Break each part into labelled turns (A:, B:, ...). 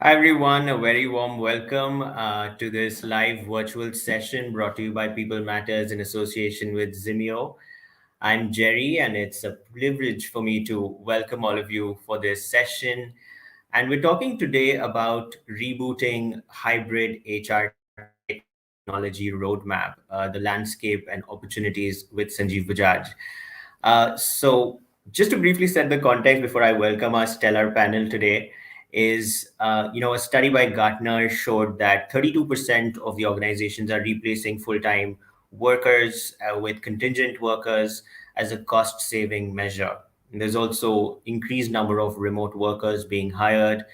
A: Hi, everyone. A very warm welcome to this live virtual session brought to you by People Matters in association with Zimeo. I'm Jerry, and it's a privilege for me to welcome all of you for this session. And we're talking today about rebooting hybrid HR technology roadmap, the landscape and opportunities with Sanjiv Bajaj. So, just to briefly set the context before I welcome our stellar panel today, is a study by Gartner showed that 32% of the organizations are replacing full-time workers with contingent workers as a cost-saving measure. And there's also increased number of remote workers being hired,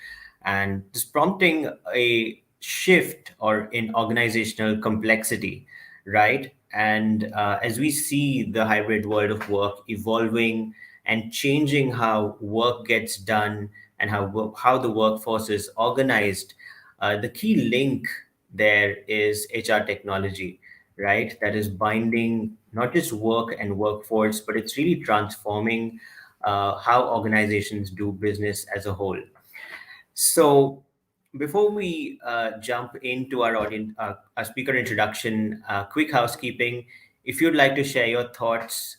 A: and this prompting a shift or in organizational complexity, right? And as we see the hybrid world of work evolving and changing how work gets done and how the workforce is organized, the key link there is HR technology, right? That is binding not just work and workforce, but it's really transforming how organizations do business as a whole. So, before we jump into our speaker introduction, quick housekeeping. If you'd like to share your thoughts,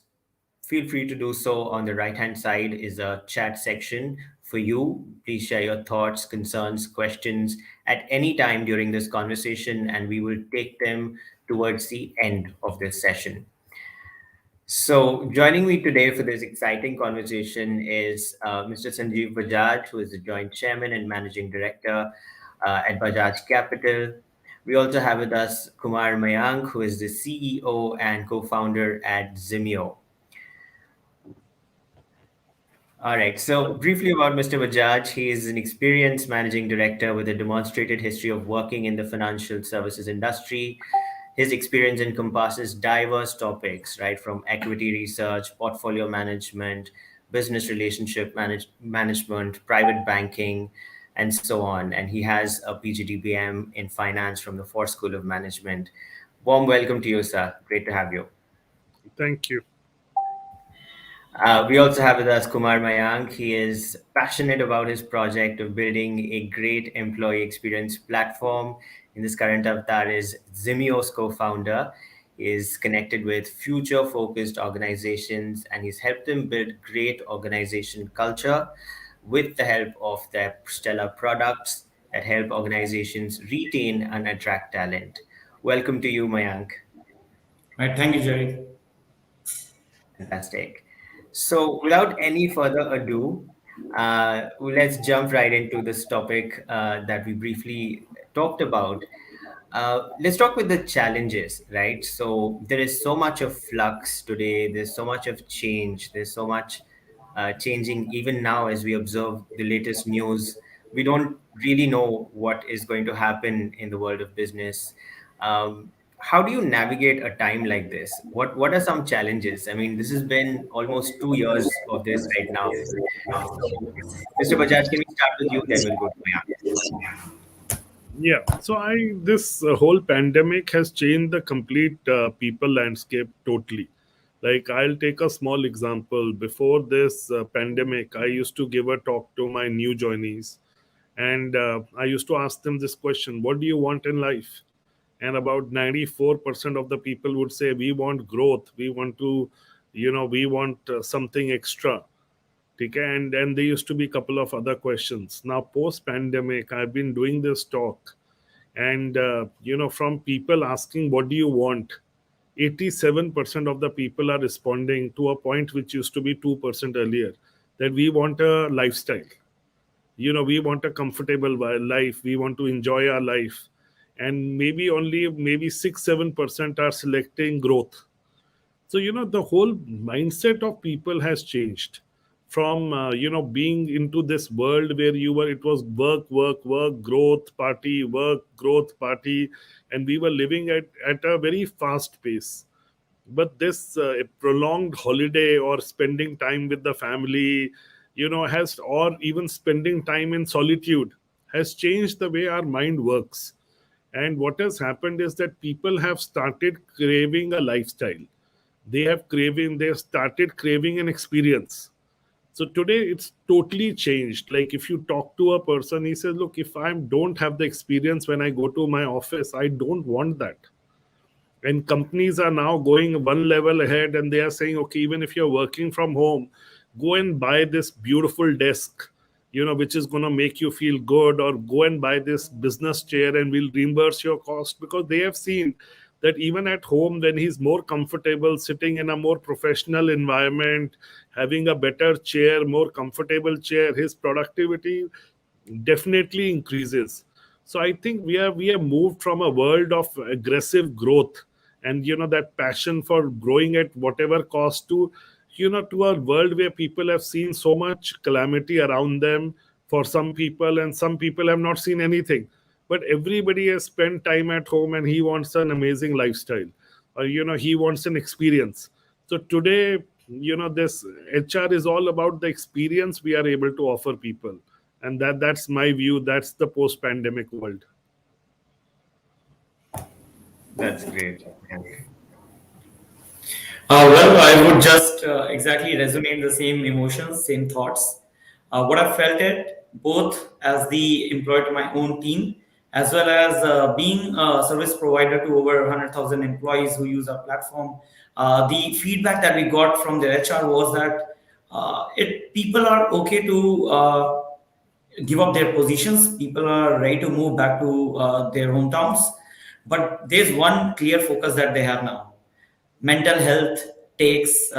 A: feel free to do so. On the right hand side is a chat section for you. Please share your thoughts, concerns, questions at any time during this conversation, and we will take them towards the end of this session. So, joining me today for this exciting conversation is Mr. Sanjiv Bajaj, who is the Joint Chairman and Managing Director at Bajaj Capital. We also have with us Kumar Mayank, who is the CEO and co founder at Zimeo. All right. So, briefly about Mr. Bajaj, he is an experienced managing director with a demonstrated history of working in the financial services industry. His experience encompasses diverse topics, right, from equity research, portfolio management, business management, private banking, and so on. And he has a PGDBM in finance from the Ford School of Management. Warm welcome to you, sir. Great to have you.
B: Thank you.
A: We also have with us Kumar Mayank. He is passionate about his project of building a great employee experience platform. In this current avatar is Zimeo's co-founder. He is connected with future-focused organizations, and he's helped them build great organization culture with the help of their stellar products that help organizations retain and attract talent. Welcome to you, Mayank.
C: Right, thank you, Jerry.
A: Fantastic. So, without any further ado, let's jump right into this topic that we briefly talked about. Let's talk with the challenges, right? So, there is so much of flux today, there's so much of change, there's so much changing even now as we observe the latest news. We don't really know what is going to happen in the world of business. How do you navigate a time like this? What are some challenges? I mean, this has been almost 2 years of this right now. So, Mr. Bajaj, can we start with you? Then we'll go to Mayank.
B: Yeah. So I this whole pandemic has changed the complete people landscape totally. Like I'll take a small example. Before this pandemic, I used to give a talk to my new joinees, and I used to ask them this question: "What do you want in life?" And about 94% of the people would say, "We want growth. We want to, we want something extra." Okay, and then there used to be a couple of other questions. Now, post pandemic, I've been doing this talk, and from people asking, "What do you want?" 87% of the people are responding to a point which used to be 2% earlier, that we want a lifestyle. We want a comfortable life. We want to enjoy our life. And maybe 6-7% are selecting growth. So the whole mindset of people has changed from being into this world where it was work, growth party, work, growth party, and we were living at a very fast pace. But this prolonged holiday or spending time with the family, has, or even spending time in solitude, has changed the way our mind works. And what has happened is that people have started craving a lifestyle. They have started craving an experience. So today it's totally changed. Like if you talk to a person, he says, look, if I don't have the experience when I go to my office, I don't want that. And companies are now going one level ahead, and they are saying, okay, even if you're working from home, go and buy this beautiful desk, which is going to make you feel good, or go and buy this business chair and we'll reimburse your cost, because they have seen that even at home, when he's more comfortable sitting in a more professional environment, having a better chair, more comfortable chair, his productivity definitely increases. So I think we have moved from a world of aggressive growth and that passion for growing at whatever cost, to a world where people have seen so much calamity around them. For some people, and some people have not seen anything, but everybody has spent time at home and he wants an amazing lifestyle, or he wants an experience. So today, this HR is all about the experience we are able to offer people. And that's my view. That's the post pandemic world.
A: That's great. Yeah.
C: Well, I would just exactly resonate the same emotions, same thoughts. What I felt it both as the employee to my own team, as well as being a service provider to over 100,000 employees who use our platform. The feedback that we got from the HR was that it people are okay to give up their positions. People are ready to move back to their hometowns, but there's one clear focus that they have now. Mental health takes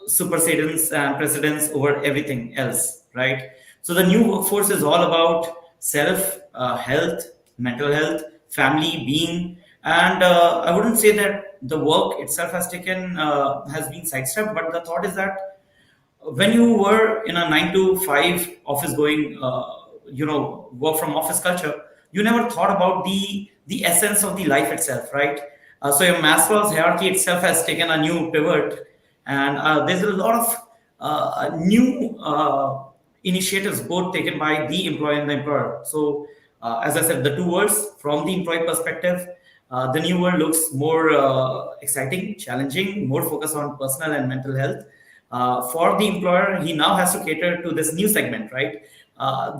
C: supersedence and precedence over everything else, right? So the new workforce is all about self health, mental health, family, being, and I wouldn't say that the work itself has been sidestepped, but the thought is that when you were in a 9 to 5 office going work from office culture, you never thought about the essence of the life itself, right? So your Maslow's hierarchy itself has taken a new pivot, and there's a lot of new initiatives both taken by the employer and the employer. So as I said, the two worlds from the employee perspective, the new world looks more exciting, challenging, more focused on personal and mental health. For the employer, he now has to cater to this new segment, right?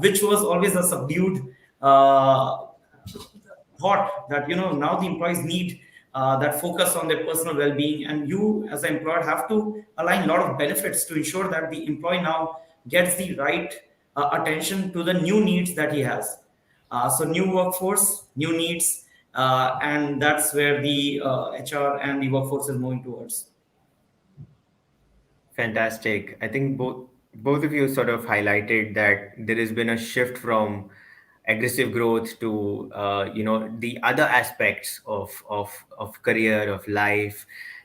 C: Which was always a subdued thought that now the employees need that focus on their personal well-being, and you as an employer have to align a lot of benefits to ensure that the employee now gets the right attention to the new needs that he has. So new workforce, new needs, and that's where the HR and the workforce is moving towards.
A: Fantastic. I think both of you sort of highlighted that there has been a shift from aggressive growth to the other aspects of career, of life,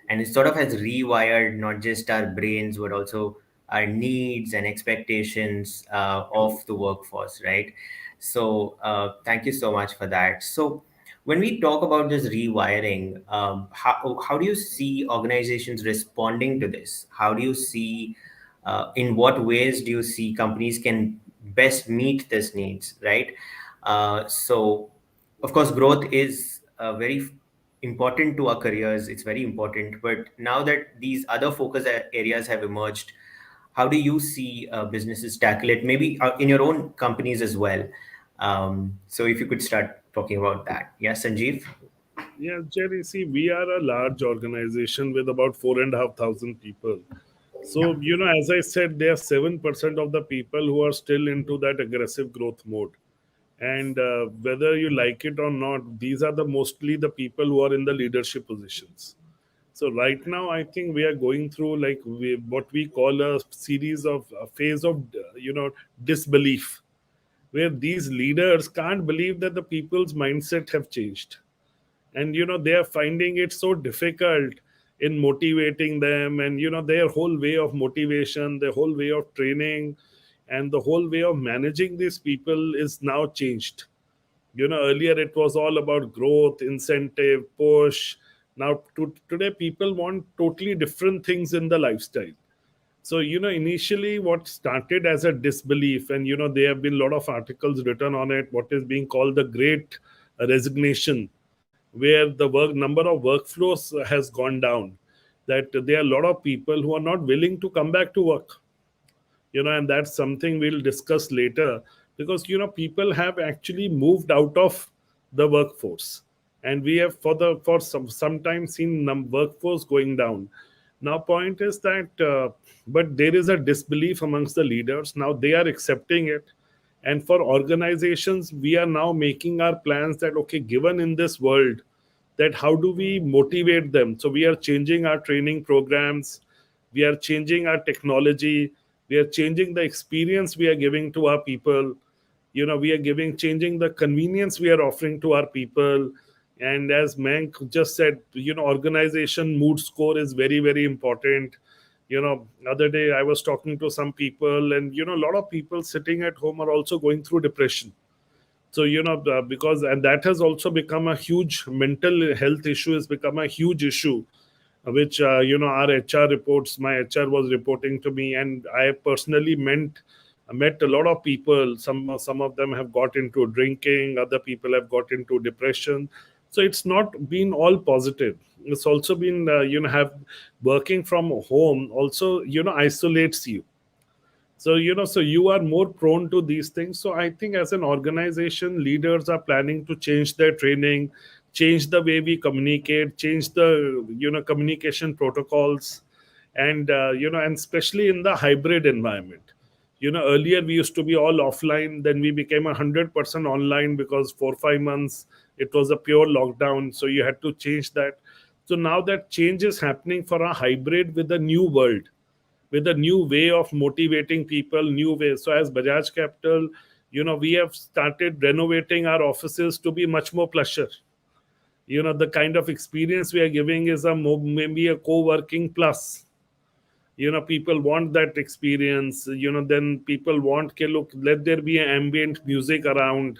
A: and it sort of has rewired not just our brains but also our needs and expectations of the workforce, right? So thank you so much for that. So when we talk about this rewiring, how do you see organizations responding to this? How do you see, in what ways do you see companies can best meet these needs, right? So, of course, growth is very important to our careers. It's very important. But now that these other focus areas have emerged, how do you see businesses tackle it? Maybe in your own companies as well. So, if you could start talking about that. Yeah, Sanjeev?
B: Yeah, Jerry, see, we are a large organization with about 4,500 people. So, as I said, there are 7% of the people who are still into that aggressive growth mode. And whether you like it or not, these are the mostly the people who are in the leadership positions. So right now, I think we are going through like what we call a series of a phase of disbelief, where these leaders can't believe that the people's mindset have changed, and they are finding it so difficult in motivating them, and their whole way of motivation, their whole way of training, and the whole way of managing these people is now changed. Earlier it was all about growth, incentive, push. Now today people want totally different things in the lifestyle. So initially what started as a disbelief, and there have been a lot of articles written on it, what is being called the great resignation, where the work number of workflows has gone down, that there are a lot of people who are not willing to come back to work. and that's something we'll discuss later, because people have actually moved out of the workforce, and we have for some time seen workforce going down. Now point is that but there is a disbelief amongst the leaders. Now they are accepting it, and for organizations we are now making our plans that, okay, given in this world, that how do we motivate them. So we are changing our training programs, we are changing our technology, we are changing the experience we are giving to our people. We are giving changing the convenience we are offering to our people. And as Mank just said, organization mood score is very, very important. Other day I was talking to some people, and a lot of people sitting at home are also going through depression. So because, and that has also become a huge mental health issue, has become a huge issue, which our HR reports, my HR was reporting to me, and I personally met a lot of people. Some of them have got into drinking, other people have got into depression. So it's not been all positive. It's also been have working from home also isolates you. So so you are more prone to these things. So I think as an organization, leaders are planning to change their training, change the way we communicate, change the communication protocols. And and especially in the hybrid environment. Earlier we used to be all offline, then we became 100% online, because 4 5 months it was a pure lockdown, so you had to change that. So now that change is happening for a hybrid with a new world, with a new way of motivating people, new way. So as Bajaj Capital, we have started renovating our offices to be much more plusher. The kind of experience we are giving is maybe a co-working plus. People want that experience. Then people want, okay, look, let there be ambient music around.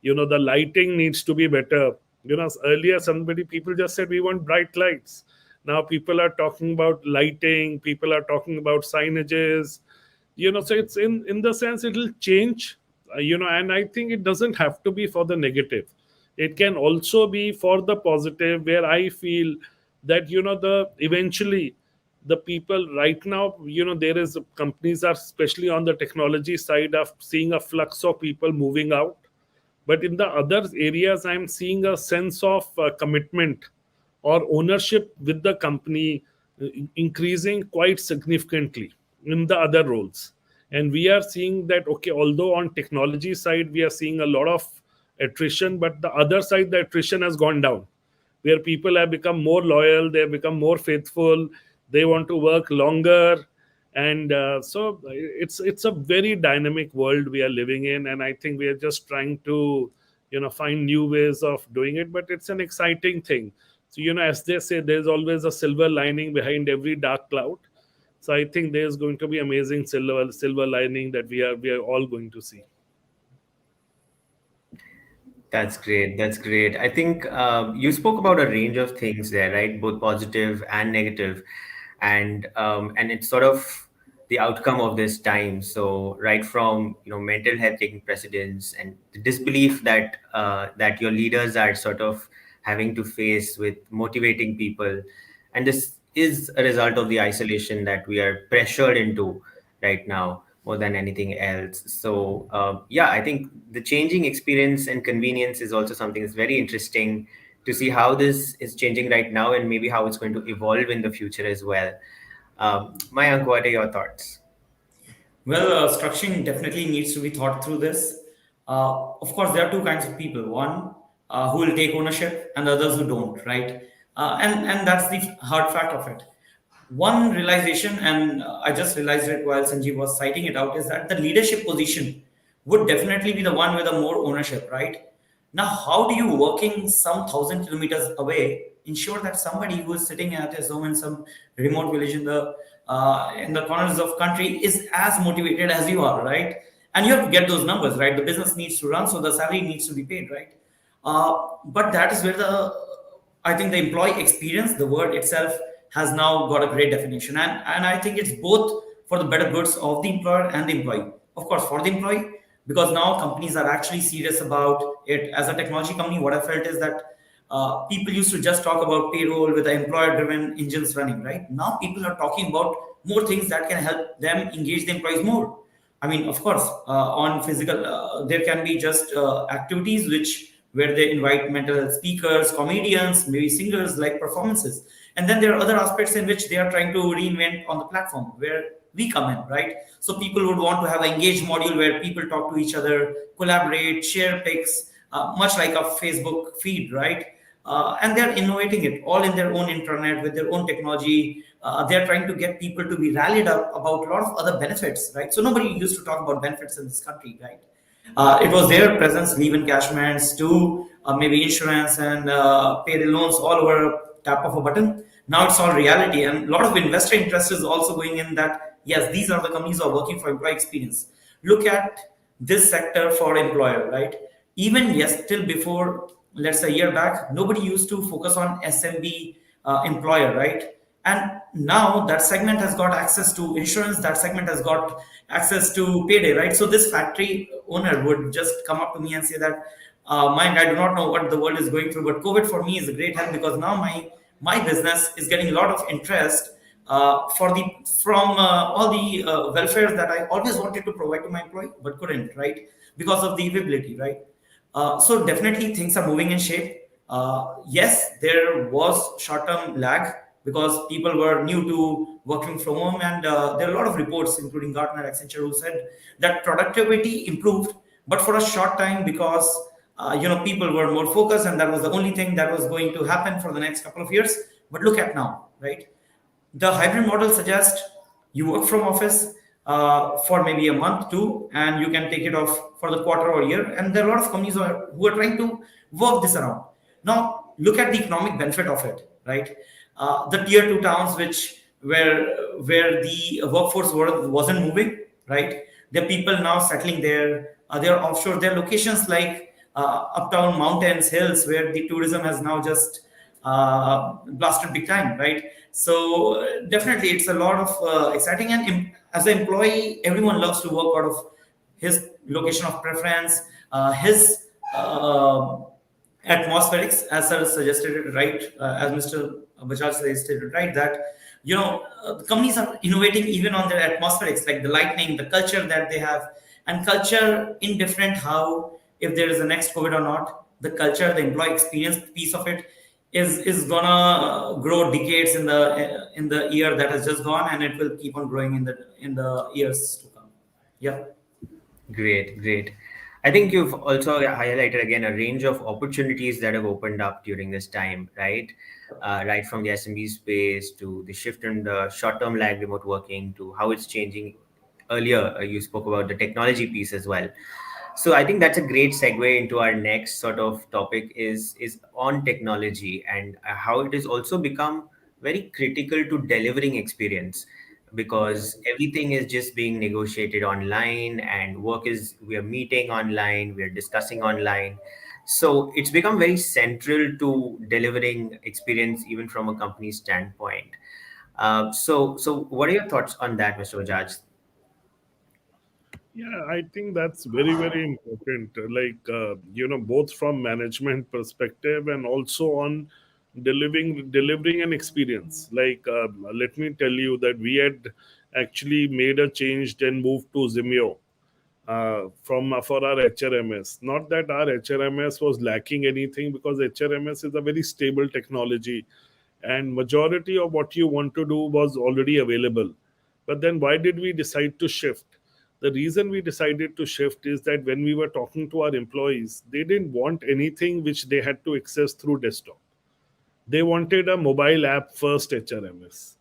B: The lighting needs to be better. Earlier people just said we want bright lights. Now people are talking about lighting, people are talking about signages. So it's in the sense it'll change. And I think it doesn't have to be for the negative. It can also be for the positive, where I feel that the eventually the people right now, there is companies are, especially on the technology side, of seeing a flux of people moving out. But in the other areas, I'm seeing a sense of commitment or ownership with the company increasing quite significantly in the other roles. And we are seeing that, okay, although on technology side we are seeing a lot of attrition, but the other side, the attrition has gone down, where people have become more loyal, they have become more faithful, they want to work longer. And so it's a very dynamic world we are living in, and I think we are just trying to find new ways of doing it. But it's an exciting thing. So as they say, there's always a silver lining behind every dark cloud. So I think there's going to be amazing silver lining that we are all going to see.
A: That's great. That's great. I think you spoke about a range of things there, right? Both positive and negative, and it's sort of the outcome of this time. So right from mental health taking precedence, and the disbelief that your leaders are sort of having to face with motivating people, and this is a result of the isolation that we are pressured into right now more than anything else. So, yeah, I think the changing experience and convenience is also something that's very interesting to see how this is changing right now, and maybe how it's going to evolve in the future as well. Mayank, what are your thoughts?
C: Well, structuring definitely needs to be thought through this. Of course, there are two kinds of people. One who will take ownership, and the others who don't, right? And that's the hard fact of it. One realization, and I just realized it while Sanjeev was citing it out, is that the leadership position would definitely be the one with the more ownership, right? Now, how do you, working some 1,000 kilometers away, ensure that somebody who is sitting at his home in some remote village in the corners of country is as motivated as you are, right? And you have to get those numbers, right? The business needs to run, so the salary needs to be paid, right? But that is where I think the employee experience, the word itself, has now got a great definition, and I think it's both for the better goods of the employer and the employee. Of course, for the employee, because now companies are actually serious about it. As a technology company, what I felt is that people used to just talk about payroll with the employer-driven engines running. Right now, people are talking about more things that can help them engage the employees more. I mean, of course, on physical, there can be just activities which where they invite mental health speakers, comedians, maybe singers, like performances. And then there are other aspects in which they are trying to reinvent on the platform where we come in, right? So people would want to have an engaged module where people talk to each other, collaborate, share pics, much like a Facebook feed, right? And they're innovating it all in their own internet with their own technology. They're trying to get people to be rallied up about a lot of other benefits, right? So nobody used to talk about benefits in this country, right? It was their presence, leave encashments to maybe insurance and payday loans all over a tap of a button. Now it's all reality, and a lot of investor interest is also going in that. Yes, these are the companies who are working for employee experience. Look at this sector for employer, right? Even yes, till before, let's say a year back, nobody used to focus on SMB employer, right? And now that segment has got access to insurance, that segment has got access to payday, right? So this factory owner would just come up to me and say that, mind, I do not know what the world is going through, but COVID for me is a great help because now my business is getting a lot of interest for the from all the welfares that I always wanted to provide to my employee but couldn't, right? Because of the availability, right? So definitely things are moving in shape. Yes, there was short-term lag because people were new to working from home, and there are a lot of reports, including Gartner, Accenture, who said that productivity improved, but for a short time because people were more focused, and that was the only thing that was going to happen for the next couple of years. But look at now, right? The hybrid model suggests you work from office for maybe a month too, and you can take it off for the quarter or year. And there are a lot of companies who are trying to work this around. Now look at the economic benefit of it, right? The tier two towns which where the workforce wasn't moving, right? There are people now settling there. They're offshore. There are locations like uptown mountains, hills, where the tourism has now just blasted big time, right? So definitely, it's a lot of exciting. And as an employee, everyone loves to work out of his location of preference, his atmospherics, as sir suggested, right? As Mr. Bajaj suggested, right? That the companies are innovating even on their atmospherics, like the lighting, the culture that they have, and culture indifferent how if there is a next COVID or not, the culture, the employee experience piece of it is gonna grow decades in the year that has just gone, and it will keep on growing in the years to come. Yeah.
A: Great, great. I think you've also highlighted again a range of opportunities that have opened up during this time, right? Right from the SMB space to the shift in the short-term lag remote working to how it's changing. Earlier, you spoke about the technology piece as well. So I think that's a great segue into our next sort of topic is on technology and how it has also become very critical to delivering experience because everything is just being negotiated online and work is we are meeting online, we are discussing online. So it's become very central to delivering experience even from a company standpoint. So what are your thoughts on that, Mr. Bajaj?
B: Yeah, I think that's very, very important. Both from management perspective and also on delivering an experience. Let me tell you that we had actually made a change and moved to Zimeo from for our HRMS. Not that our HRMS was lacking anything, because HRMS is a very stable technology, and majority of what you want to do was already available. But then why did we decide to shift? The reason we decided to shift is that when we were talking to our employees, they didn't want anything which they had to access through desktop. They wanted a mobile app first HRMS.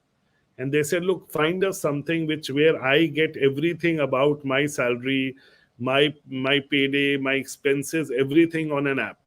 B: And they said, look, find us something which where I get everything about my salary, my payday, my expenses, everything on an app.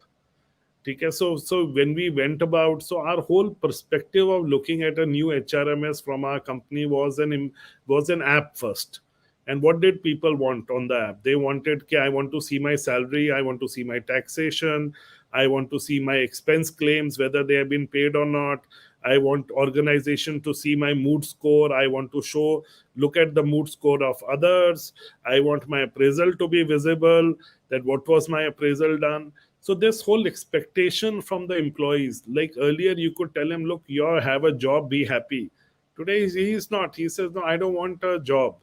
B: Okay, so when we went about, so our whole perspective of looking at a new HRMS from our company was an app first. And what did people want on the app? They wanted, okay, I want to see my salary, I want to see my taxation, I want to see my expense claims, whether they have been paid or not. I want organization to see my mood score. I want to look at the mood score of others. I want my appraisal to be visible, that what was my appraisal done. So this whole expectation from the employees, like earlier you could tell them, look, you have a job, be happy. Today he is not. He says, no, I don't want a job.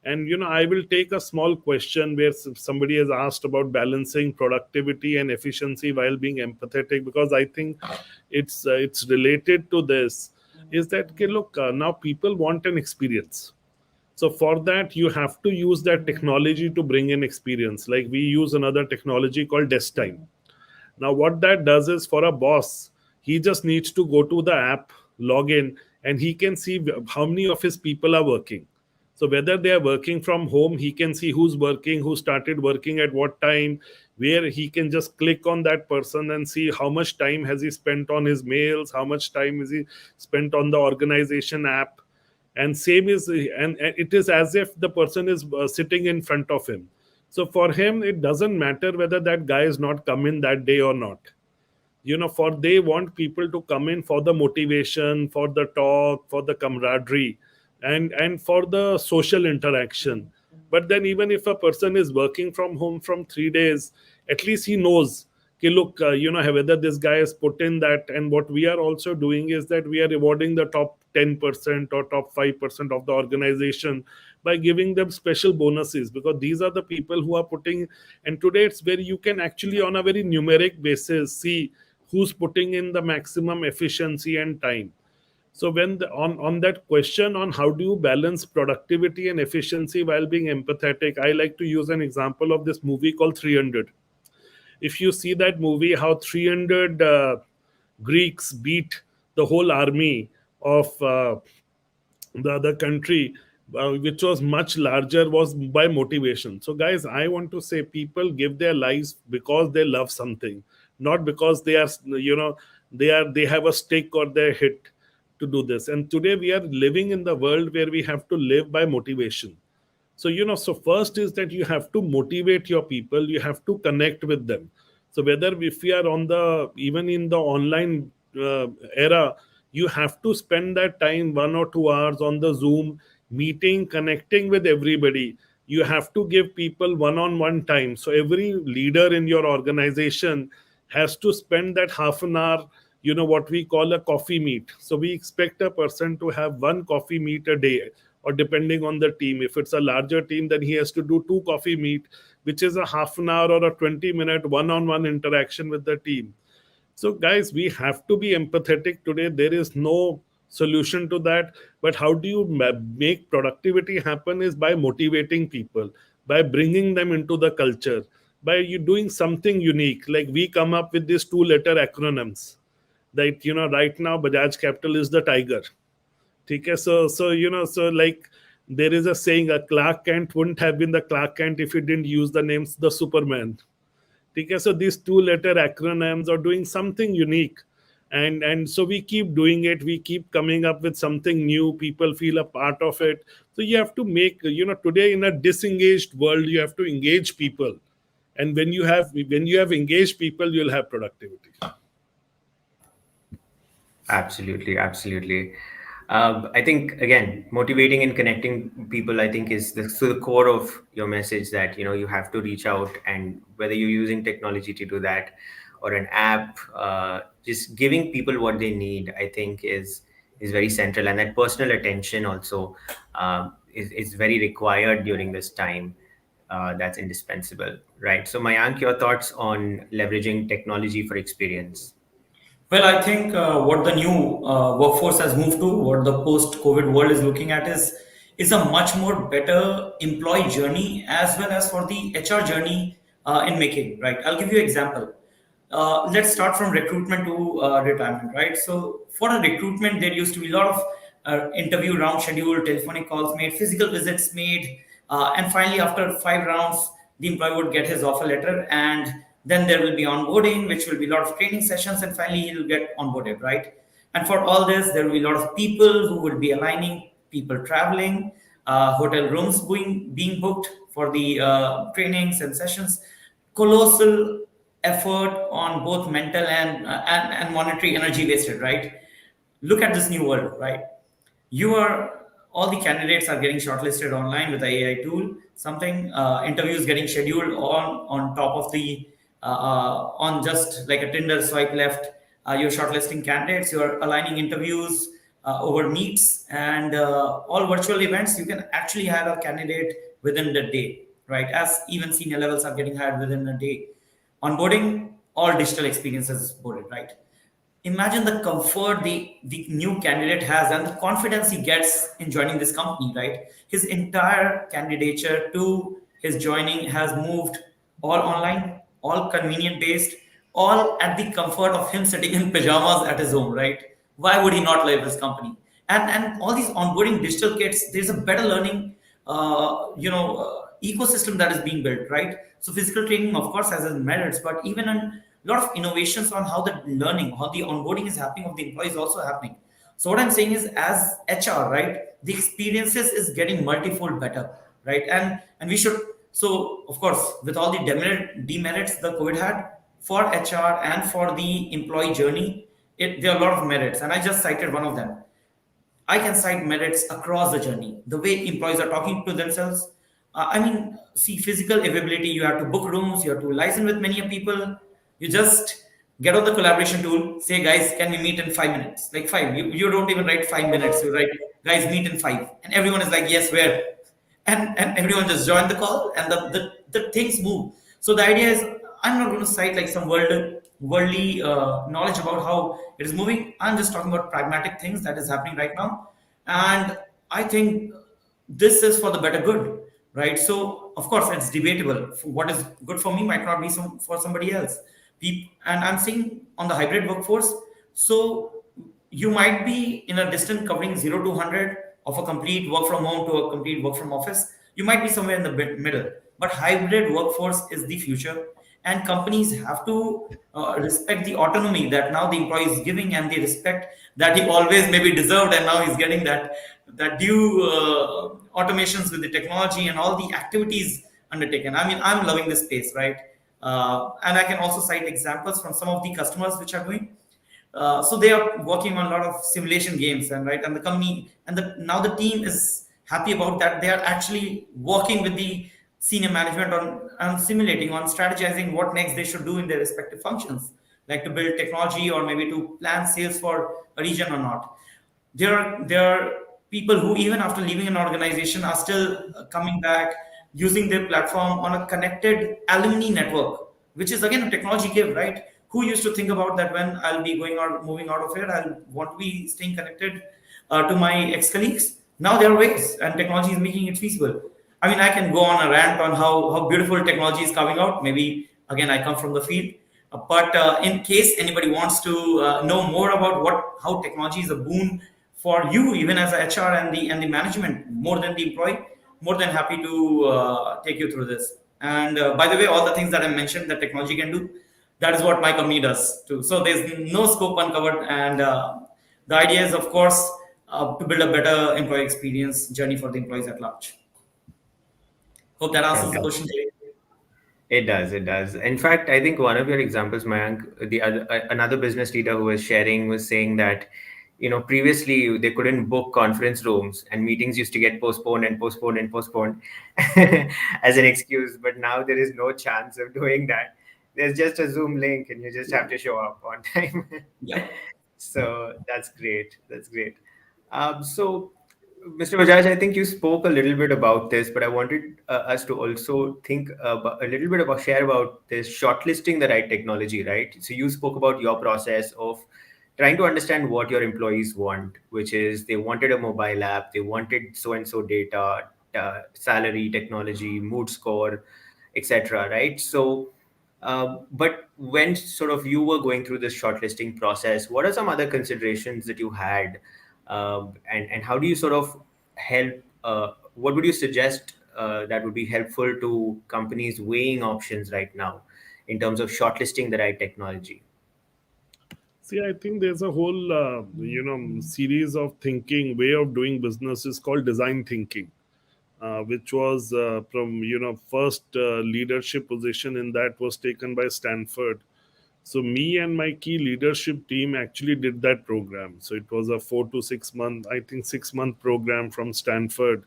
B: And I will take a small question where somebody has asked about balancing productivity and efficiency while being empathetic, because I think it's related to this. Is that, okay, look, now people want an experience. So for that, you have to use that technology to bring in experience. Like we use another technology called desk time. Now, what that does is, for a boss, he just needs to go to the app, log in, and he can see how many of his people are working. So whether they are working from home, he can see who's working, who started working at what time, where he can just click on that person and see how much time has he spent on his mails, how much time is he spent on the organization app. And same is, and it is as if the person is sitting in front of him. So for him, it doesn't matter whether that guy is not come in that day or not. For they want people to come in for the motivation, for the talk, for the camaraderie, and for the social interaction. But then even if a person is working from home from 3 days, at least he knows, okay, look, whether this guy has put in that. And what we are also doing is that we are rewarding the top 10% or top 5% of the organization by giving them special bonuses, because these are the people who are putting. And today it's where you can actually, on a very numeric basis, see who's putting in the maximum efficiency and time. So when on that question on how do you balance productivity and efficiency while being empathetic, I like to use an example of this movie called 300. If you see that movie, how 300 Greeks beat the whole army of the other country, which was much larger, was by motivation. So guys, I want to say, people give their lives because they love something, not because they are, they have a stick or they're hit to do this. And today we are living in the world where we have to live by motivation. So so first is that you have to motivate your people, you have to connect with them. So whether if we are on the, even in the online era, you have to spend that time 1 or 2 hours on the Zoom meeting, connecting with everybody. You have to give people one-on-one time. So every leader in your organization has to spend that half an hour, what we call a coffee meet. So we expect a person to have one coffee meet a day, or depending on the team, if it's a larger team, then he has to do two coffee meet, which is a half an hour or a 20-minute one-on-one interaction with the team. So guys, we have to be empathetic today. There is no solution to that. But how do you make productivity happen is by motivating people, by bringing them into the culture, by you doing something unique. Like we come up with these 2-letter acronyms that, right now Bajaj Capital is the tiger. Okay, so like there is a saying, a Clark Kent wouldn't have been the Clark Kent if he didn't use the names the Superman. Okay, so these 2-letter acronyms are doing something unique. And so we keep doing it, we keep coming up with something new, people feel a part of it. So you have to make, today in a disengaged world, you have to engage people. And when you have engaged people, you'll have productivity.
A: Absolutely, absolutely. I think again, motivating and connecting people, I think, is the core of your message, that you have to reach out, and whether you're using technology to do that or an app, just giving people what they need, I think is very central, and that personal attention also is very required during this time. That's indispensable, right? So, Mayank, your thoughts on leveraging technology for experience?
C: Well, I think what the new workforce has moved to, what the post-COVID world is looking at, is a much more better employee journey as well as for the HR journey in making. Right. I'll give you an example. Let's start from recruitment to retirement. Right. So for a recruitment, there used to be a lot of interview round scheduled, telephonic calls made, physical visits made, and finally, after 5 rounds, the employee would get his offer letter, and then there will be onboarding, which will be a lot of training sessions, and finally he will get onboarded, right? And for all this, there will be a lot of people who will be aligning, people traveling, hotel rooms being booked for the trainings and sessions. Colossal effort on both mental and monetary energy wasted, right? Look at this new world, right? You are All the candidates are getting shortlisted online with the AI tool. Something interviews getting scheduled on top of the on just like a Tinder swipe left. You're shortlisting candidates. You're aligning interviews. over meets and all virtual events. You can actually hire a candidate within the day, right? As even senior levels are getting hired within a day. Onboarding, all digital experiences boarded, right? Imagine the comfort the new candidate has and the confidence he gets in joining this company, right? His entire candidature to his joining has moved all online, all convenient based, all at the comfort of him sitting in pajamas at his home, right? Why would he not leave his company? And all these onboarding digital kits, there's a better learning ecosystem that is being built, right? So physical training, of course, has its merits, but even a lot of innovations on how the learning, how the onboarding is happening of the employees also happening. So what I'm saying is, as HR, right, the experiences is getting multifold better, right? And we should. So of course, with all the demerits the COVID had for HR and for the employee journey, there are a lot of merits, and I just cited one of them. I can cite merits across the journey. The way employees are talking to themselves. See, physical availability. You have to book rooms. You have to liaison with many people. You just get on the collaboration tool. Say, guys, can we meet in 5 minutes? Like five. You don't even write 5 minutes. You write, guys, meet in five, and everyone is like, yes, where? And everyone just join the call, and the things move. So the idea is, I'm not going to cite like some worldly knowledge about how it is moving. I'm just talking about pragmatic things that is happening right now, and I think this is for the better good, right? So of course it's debatable. What is good for me might not be for somebody else. And I'm seeing on the hybrid workforce. So you might be in a distance covering 0 to 100 of a complete work from home to a complete work from office. You might be somewhere in the middle, but hybrid workforce is the future, and companies have to respect the autonomy that now the employee is giving, and they respect that he always maybe deserved, and now he's getting that due automations with the technology and all the activities undertaken. I mean, I'm loving this space, right? And I can also cite examples from some of the customers which are doing. So they are working on a lot of simulation games, and right, and the company and now the team is happy about that. They are actually working with the senior management on simulating, on strategizing what next they should do in their respective functions, like to build technology or maybe to plan sales for a region or not. There are people who even after leaving an organization are still coming back, using their platform on a connected alumni network, which is again a technology give, right? Who used to think about that when I'll be going out, moving out of here, I'll want to be staying connected to my ex-colleagues. Now there are ways, and technology is making it feasible. I mean, I can go on a rant on how beautiful technology is coming out. Maybe again, I come from the field, but in case anybody wants to know more about how technology is a boon for you, even as a HR and the management, more than the employee, more than happy to take you through this. And by the way, all the things that I mentioned that technology can do, that is what my company does too. So there's no scope uncovered, and the idea is, of course, to build a better employee experience journey for the employees at large. Hope that answers the question.
A: Fantastic. It does. It does. In fact, I think one of your examples, Mayank, another business leader who was sharing was saying that, previously they couldn't book conference rooms and meetings used to get postponed and postponed and postponed as an excuse. But now there is no chance of doing that. There's just a Zoom link and you just have to show up on time.
C: Yeah.
A: So that's great. That's great. So, Mr. Bajaj, I think you spoke a little bit about this, but I wanted us to also think a little bit about share about this shortlisting the right technology, right? So you spoke about your process of trying to understand what your employees want, which is they wanted a mobile app, they wanted so and so data, salary, technology, mood score, etc. Right? So, but when sort of you were going through this shortlisting process, what are some other considerations that you had? And how do you sort of help? What would you suggest that would be helpful to companies weighing options right now in terms of shortlisting the right technology?
B: See, I think there's a whole, series of thinking, way of doing business is called design thinking, which was from, first leadership position in that was taken by Stanford. So me and my key leadership team actually did that program. So it was a 4 to 6 month, I think 6 month program from Stanford,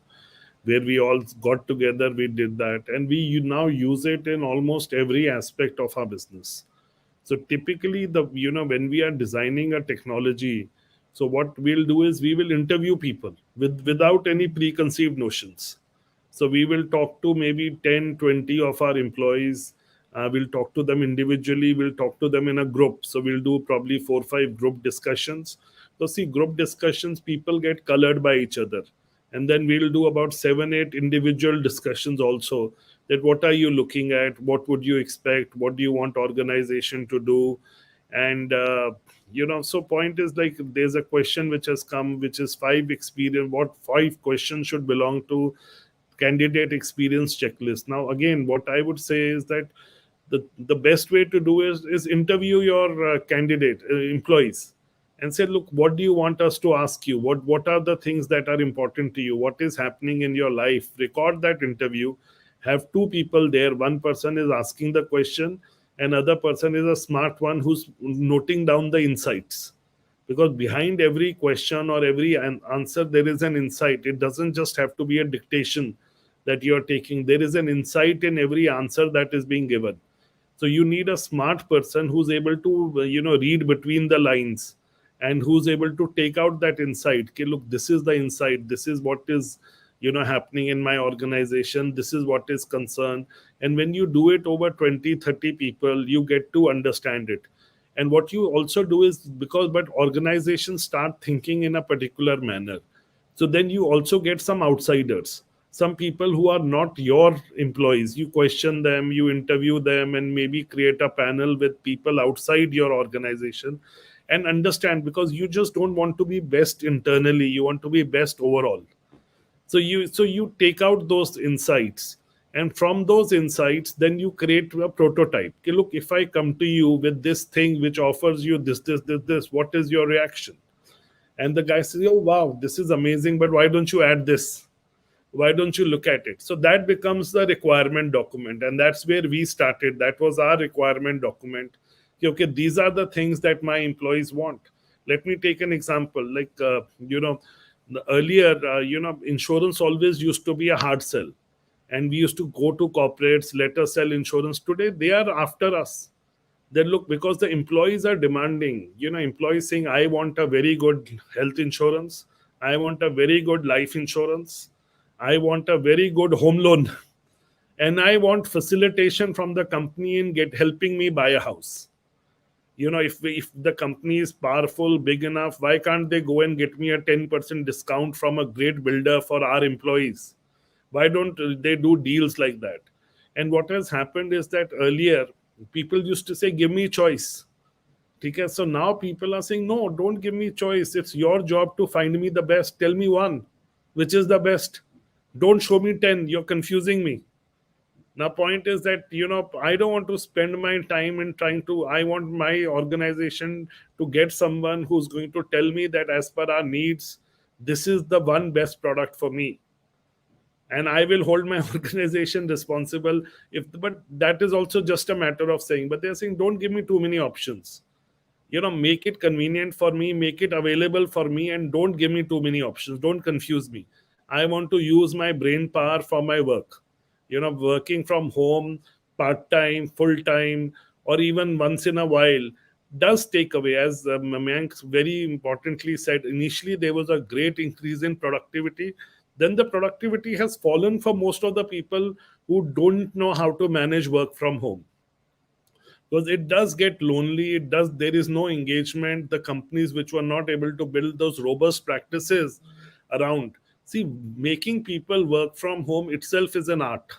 B: where we all got together. We did that, and we now use it in almost every aspect of our business. So typically, when we are designing a technology, So what we'll do is we will interview people without any preconceived notions. So we will talk to maybe 10, 20 of our employees. We'll talk to them individually. We'll talk to them in a group. So we'll do probably 4 or 5 group discussions. So see, group discussions, people get colored by each other. And then we'll do about 7, 8 individual discussions also. That what are you looking at? What would you expect? What do you want organization to do? And so point is, like, there's a question which has come, which is 5 experience. What 5 questions should belong to candidate experience checklist? Now again, what I would say is that the best way to do is interview your candidate employees and say, look, what do you want us to ask you? What are the things that are important to you? What is happening in your life? Record that interview. Have 2 people there. One person is asking the question, another person is a smart one who's noting down the insights, because behind every question or every answer there is an insight. It doesn't just have to be a dictation that you're taking. There is an insight in every answer that is being given. So you need a smart person who's able to read between the lines, and who's able to take out that insight. Okay, look, this is the insight, this is what is happening in my organization, this is what is concerned. And when you do it over 20, 30 people, you get to understand it. And what you also do is, because but organizations start thinking in a particular manner, so then you also get some outsiders, some people who are not your employees. You question them, you interview them, and maybe create a panel with people outside your organization, and understand, because you just don't want to be best internally, you want to be best overall. So you take out those insights, and from those insights then you create a prototype. Okay, look, if I come to you with this thing which offers you this, what is your reaction? And the guy says, oh wow, this is amazing, but why don't you add this? Why don't you look at it? So that becomes the requirement document, and that's where we started. That was our requirement document. Okay, these are the things that my employees want. Let me take an example. Like earlier, insurance always used to be a hard sell, and we used to go to corporates, let us sell insurance. Today they are after us. Then look, because the employees are demanding, employees saying, I want a very good health insurance, I want a very good life insurance, I want a very good home loan, and I want facilitation from the company in get helping me buy a house. If the company is powerful, big enough, why can't they go and get me a 10% discount from a great builder for our employees? Why don't they do deals like that? And what has happened is that earlier people used to say, give me choice. Okay, so now people are saying, no, don't give me choice. It's your job to find me the best. Tell me one, which is the best. Don't show me 10. You're confusing me. Now, point is that, I don't want to spend my time in I want my organization to get someone who's going to tell me that as per our needs, this is the one best product for me. And I will hold my organization responsible. But that is also just a matter of saying, but they're saying, don't give me too many options. Make it convenient for me, make it available for me, and don't give me too many options. Don't confuse me. I want to use my brain power for my work. Working from home, part-time, full-time, or even once in a while does take away, as Mayank very importantly said, initially there was a great increase in productivity. Then the productivity has fallen for most of the people who don't know how to manage work from home, because it does get lonely. There is no engagement. The companies which were not able to build those robust practices around, see, making people work from home itself is an art.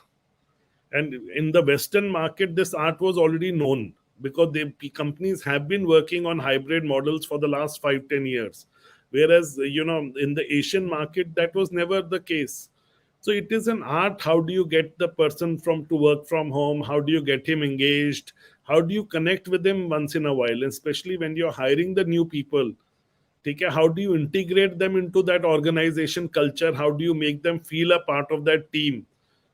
B: And in the Western market, this art was already known, because the companies have been working on hybrid models for the last 5-10 years. Whereas, in the Asian market, that was never the case. So it is an art. How do you get the person to work from home? How do you get him engaged? How do you connect with him once in a while? And especially when you're hiring the new people, how do you integrate them into that organization culture? How do you make them feel a part of that team?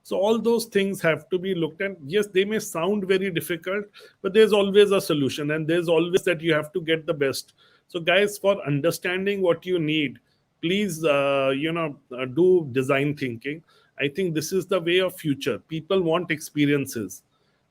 B: So all those things have to be looked at. Yes, they may sound very difficult, but there's always a solution, and there's always that you have to get the best. So guys, for understanding what you need, please do design thinking. I think this is the way of future. People want experiences.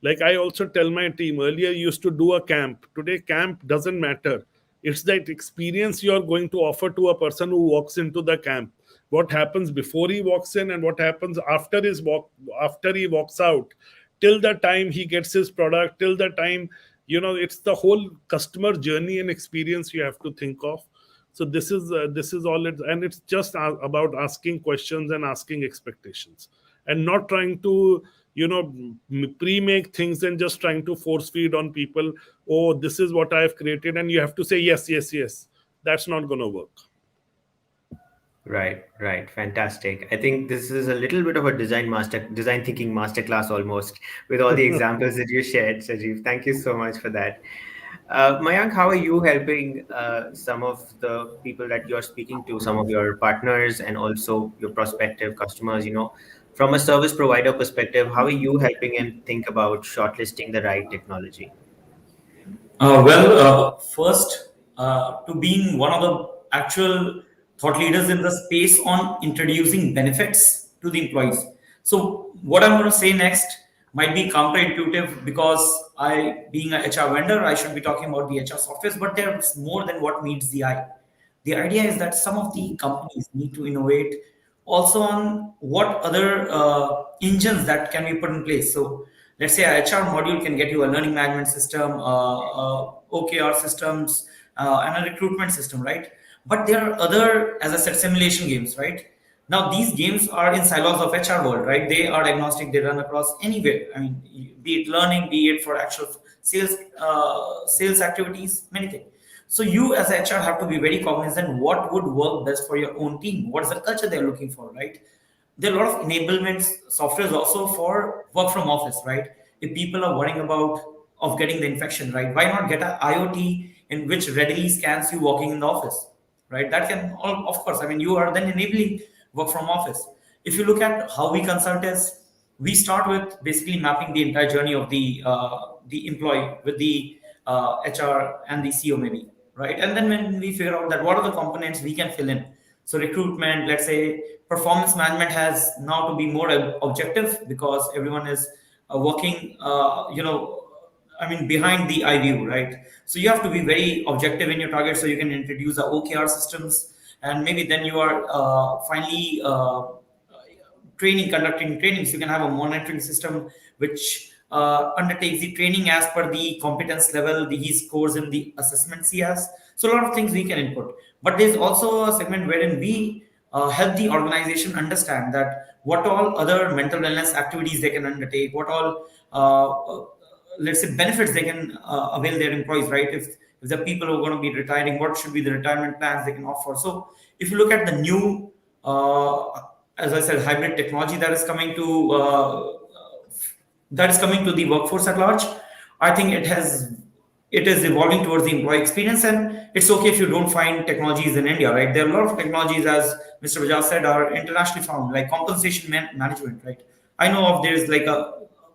B: Like I also tell my team, earlier you used to do a camp. Today camp doesn't matter. It's that experience you are going to offer to a person who walks into the camp. What happens before he walks in and what happens after he walks out, till the time he gets his product, till the time, it's the whole customer journey and experience you have to think of. So this is all it, and it's just about asking questions and asking expectations, and not trying to pre-make things and just trying to force feed on people. Oh, this is what I have created, and you have to say yes, yes, yes. That's not going to work.
A: Right, right. Fantastic. I think this is a little bit of a design thinking masterclass almost with all the examples that you shared, Sajiv. Thank you so much for that. Mayank, how are you helping some of the people that you're speaking to, some of your partners and also your prospective customers, from a service provider perspective, how are you helping them think about shortlisting the right technology?
C: First, to being one of the actual thought leaders in the space on introducing benefits to the employees. So, what I'm going to say next might be counterintuitive because being an HR vendor, I should be talking about the HR softwares, but there's more than what meets the eye. The idea is that some of the companies need to innovate also on what other engines that can be put in place. So let's say a HR module can get you a learning management system, OKR systems, and a recruitment system, right? But there are other, as I said, simulation games, right? Now these games are in silos of HR world, right? They are agnostic. They run across anywhere. I mean, be it learning, be it for actual sales activities, many things. So you as a HR have to be very cognizant what would work best for your own team. What is the culture they're looking for, right? There are a lot of enablement softwares also for work from office, right? If people are worrying about of getting the infection, right? Why not get an IoT in which readily scans you walking in the office, right? That can all, of course. I mean, you are then enabling work from office. If you look at how we consult is, we start with basically mapping the entire journey of the employee with the HR and the CEO maybe, right? And then when we figure out that what are the components we can fill in. So recruitment, let's say performance management has now to be more objective because everyone is working, I mean, behind the eye view, right? So you have to be very objective in your target. So you can introduce the OKR systems, and maybe then you are finally conducting trainings. You can have a monitoring system which undertakes the training as per the competence level he scores in the assessments he has. So a lot of things we can input, but there's also a segment wherein we help the organization understand that what all other mental wellness activities they can undertake, what all let's say benefits they can avail their employees, right? If the people who are going to be retiring, what should be the retirement plans they can offer. So if you look at the new as I said, hybrid technology that is coming to the workforce at large. I think it is evolving towards the employee experience, and it's okay if you don't find technologies in India, right? There are a lot of technologies, as Mr. Bajaj said, are internationally found, like compensation management, right? I know of there's like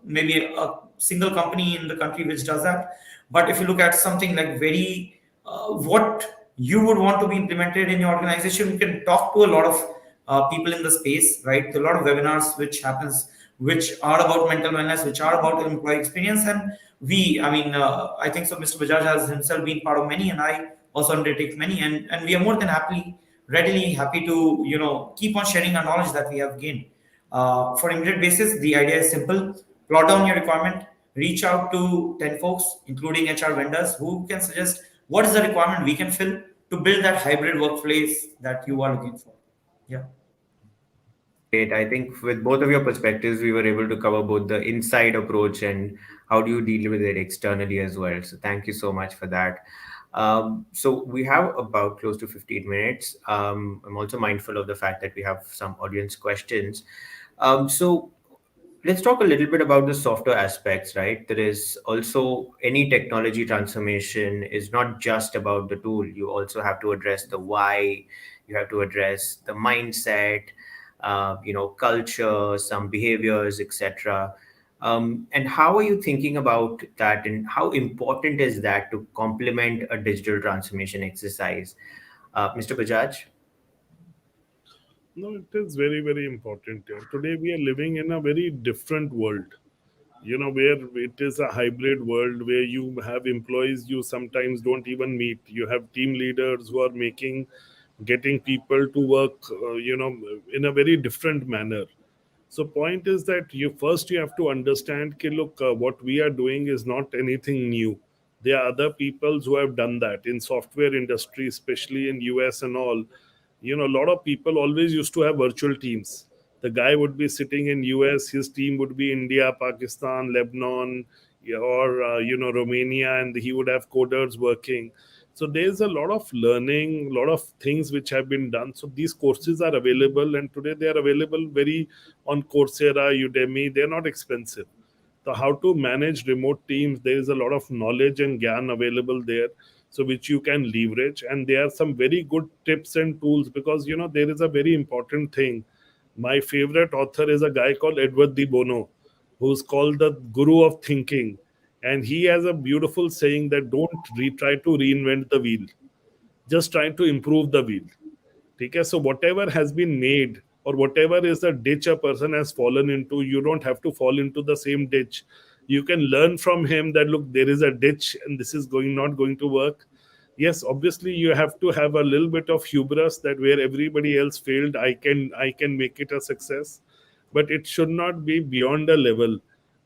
C: maybe a single company in the country which does that, but if you look at something like very what you would want to be implemented in your organization, you can talk to a lot of people in the space, right? There are a lot of webinars which are about mental wellness, which are about employee experience, and I think so. Mr. Bajaj has himself been part of many, and I also undertake many, and we are more than readily happy to keep on sharing our knowledge that we have gained. For immediate basis, the idea is simple: plot down your requirement, reach out to 10 folks, including HR vendors, who can suggest what is the requirement we can fill to build that hybrid workplace that you are looking for. Yeah.
A: Great. I think with both of your perspectives, we were able to cover both the inside approach and how do you deal with it externally as well. So thank you so much for that. So we have about close to 15 minutes. I'm also mindful of the fact that we have some audience questions. So let's talk a little bit about the software aspects, right? There is also any technology transformation is not just about the tool. You also have to address the why, you have to address the mindset, culture, some behaviors, etc. And how are you thinking about that, and how important is that to complement a digital transformation exercise? Mr. Bajaj?
B: No, it is very, very important. Yeah. Today we are living in a very different world. where it is a hybrid world where you have employees you sometimes don't even meet. You have team leaders who are getting people to work, in a very different manner. So point is that you have to understand कि look, what we are doing is not anything new. There are other peoples who have done that in software industry, especially in US and all. A lot of people always used to have virtual teams. The guy would be sitting in US, his team would be India, Pakistan, Lebanon, yeah, or Romania, and he would have coders working. So there's a lot of learning, a lot of things which have been done. So these courses are available, and today they are available very on Coursera, Udemy. They're not expensive. So how to manage remote teams, there is a lot of knowledge and gyan available there, so which you can leverage. And there are some very good tips and tools, because there is a very important thing. My favorite author is a guy called Edward de Bono, who's called the guru of thinking. And he has a beautiful saying that don't try to reinvent the wheel, just try to improve the wheel. ठीक है, so whatever has been made, or whatever is the ditch a person has fallen into, you don't have to fall into the same ditch. You can learn from him that look, there is a ditch and this is going not going to work. Yes, obviously you have to have a little bit of hubris that where everybody else failed, I can make it a success. But it should not be beyond a level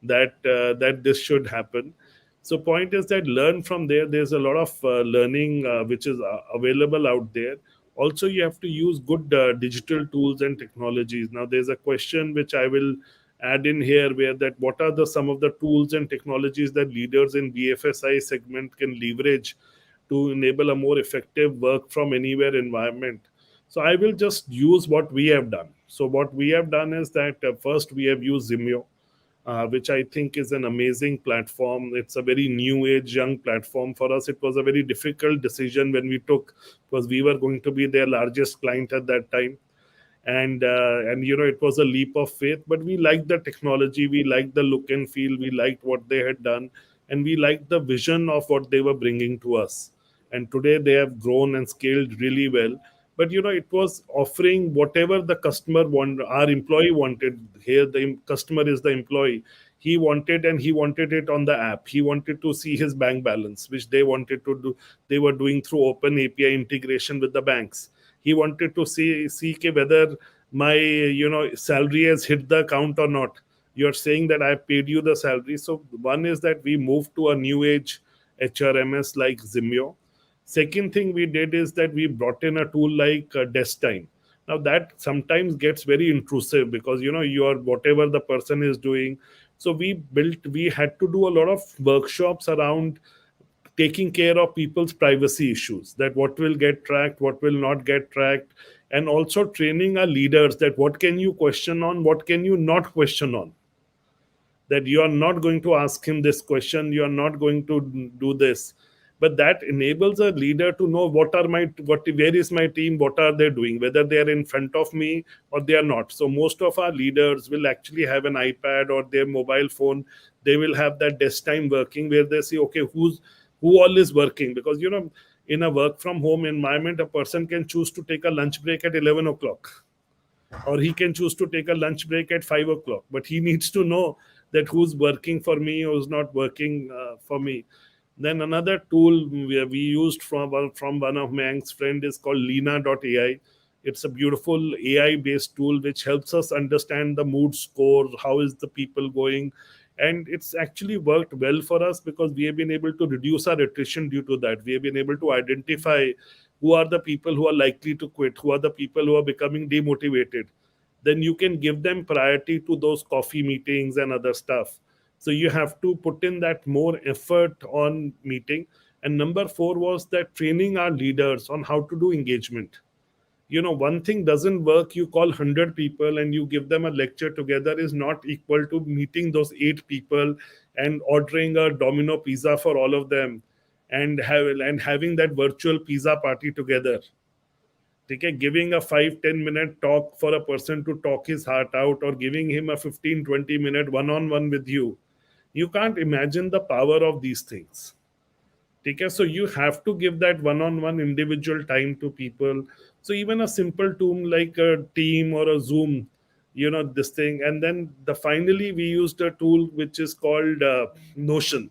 B: that this should happen. So point is that learn from there. There's a lot of learning which is available out there. Also, you have to use good digital tools and technologies. Now there's a question which I will add in here, where that what are the some of the tools and technologies that leaders in BFSI segment can leverage to enable a more effective work from anywhere environment. So I will just use what we have done. So what we have done is that first we have used Zimeo, which I think is an amazing platform. It's a very new age, young platform. For us, it was a very difficult decision when we took, because we were going to be their largest client at that time. And it was a leap of faith, but we liked the technology, we liked the look and feel, we liked what they had done, and we liked the vision of what they were bringing to us. And today they have grown and scaled really well. But it was offering whatever the customer want, our employee wanted. Here the customer is the employee. He wanted, and he wanted it on the app. He wanted to see his bank balance, which they wanted to do. They were doing through open API integration with the banks. He wanted to see whether my salary has hit the account or not. You're saying that I paid you the salary. So one is that we moved to a new age HRMS like Zimeo. Second thing we did is that we brought in a tool like Destime. Now that sometimes gets very intrusive, because you are whatever the person is doing. So we had to do a lot of workshops around taking care of people's privacy issues, that what will get tracked, what will not get tracked, and also training our leaders that what can you question on, what can you not question on. That you are not going to ask him this question, you are not going to do this. But that enables a leader to know where is my team, what are they doing, whether they are in front of me or they are not. So most of our leaders will actually have an iPad or their mobile phone. They will have that desk time working, where they see, okay, who all is working. Because in a work from home environment, a person can choose to take a lunch break at 11 o'clock, or he can choose to take a lunch break at 5 o'clock, but he needs to know that who's working for me, who's not working for me. Then another tool we used from one of Mang's friend is called Lena.ai. It's a beautiful AI based tool which helps us understand the mood score, how is the people going. And it's actually worked well for us, because we have been able to reduce our attrition due to that. We have been able to identify who are the people who are likely to quit, who are the people who are becoming demotivated. Then you can give them priority to those coffee meetings and other stuff. So you have to put in that more effort on meeting. And number four was that training our leaders on how to do engagement. One thing doesn't work, you call 100 people and you give them a lecture together, is not equal to meeting those 8 people and ordering a domino pizza for all of them, and having that virtual pizza party together. Okay, giving a 5-10 minute talk for a person to talk his heart out, or giving him a 15-20 minute one-on-one with you. You can't imagine the power of these things. Okay, so you have to give that one-on-one individual time to people. So even a simple tool like a Team or a Zoom, this thing. And then finally we used a tool which is called Notion,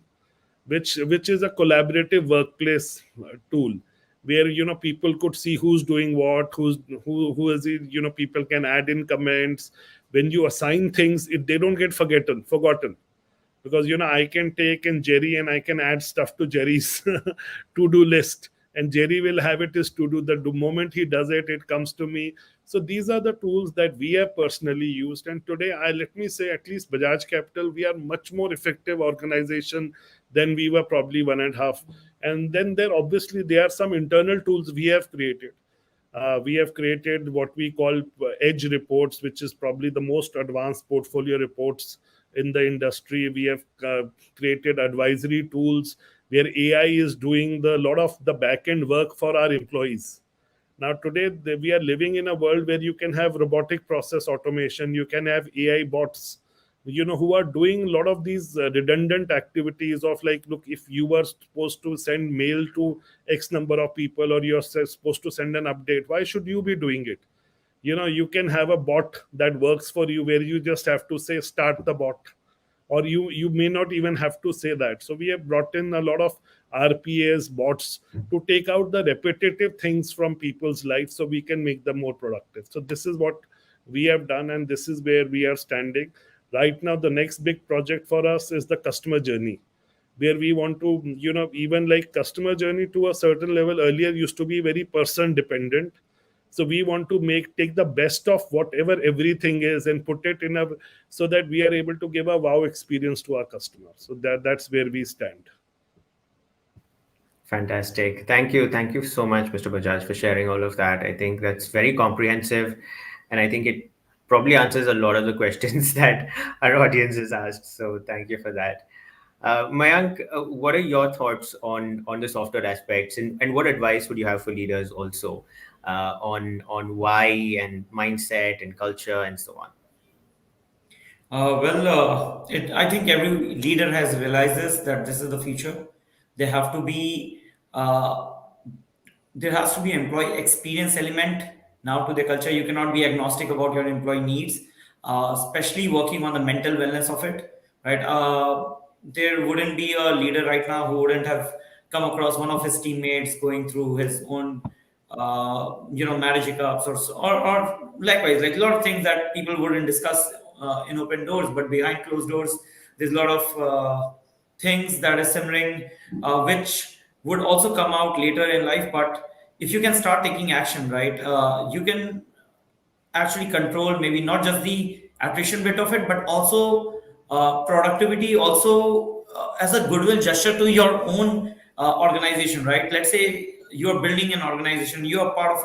B: which is a collaborative workplace tool, where people could see who's doing what, who is it. People can add in comments. When you assign things, they don't get forgotten, because I can take in Jerry and I can add stuff to Jerry's to do list, and Jerry will have it is to do. The moment he does it, it comes to me. So these are the tools that we have personally used, and today, let me say, at least Bajaj Capital, we are much more effective organization than we were probably one and a half. And then there are some internal tools we have created. We have created what we call edge reports, which is probably the most advanced portfolio reports in the industry. We have created advisory tools where AI is doing the lot of the back end work for our employees. Now, today, we are living in a world where you can have robotic process automation, you can have AI bots, who are doing a lot of these redundant activities of, like, look, if you were supposed to send mail to X number of people, or you're supposed to send an update, why should you be doing it? You can have a bot that works for you, where you just have to say start the bot, or you may not even have to say that. So we have brought in a lot of RPAs, bots, to take out the repetitive things from people's lives, so we can make them more productive. So this is what we have done, and this is where we are standing right now. The next big project for us is the customer journey, where we want to, even like customer journey to a certain level earlier used to be very person dependent. So we want to take the best of whatever everything is and put it in so that we are able to give a wow experience to our customers. So that's where we stand.
A: Fantastic. Thank you so much, Mr. Bajaj, for sharing all of that. I think that's very comprehensive, and I think it probably answers a lot of the questions that our audience has asked. So thank you for that. Mayank, what are your thoughts on the software aspects, and what advice would you have for leaders also on why and mindset and culture and so on?
C: I think every leader has realizes that this is the future. They have to be uh, there has to be employee experience element now to the culture. You cannot be agnostic about your employee needs, especially working on the mental wellness of it, right? There wouldn't be a leader right now who wouldn't have come across one of his teammates going through his own marriage hiccups, or likewise, like a lot of things that people wouldn't discuss in open doors, but behind closed doors there's a lot of things that is simmering, which would also come out later in life. But if you can start taking action, right, you can actually control maybe not just the attrition bit of it, but also productivity, also as a goodwill gesture to your own organization, right? Let's say you're building an organization, you are part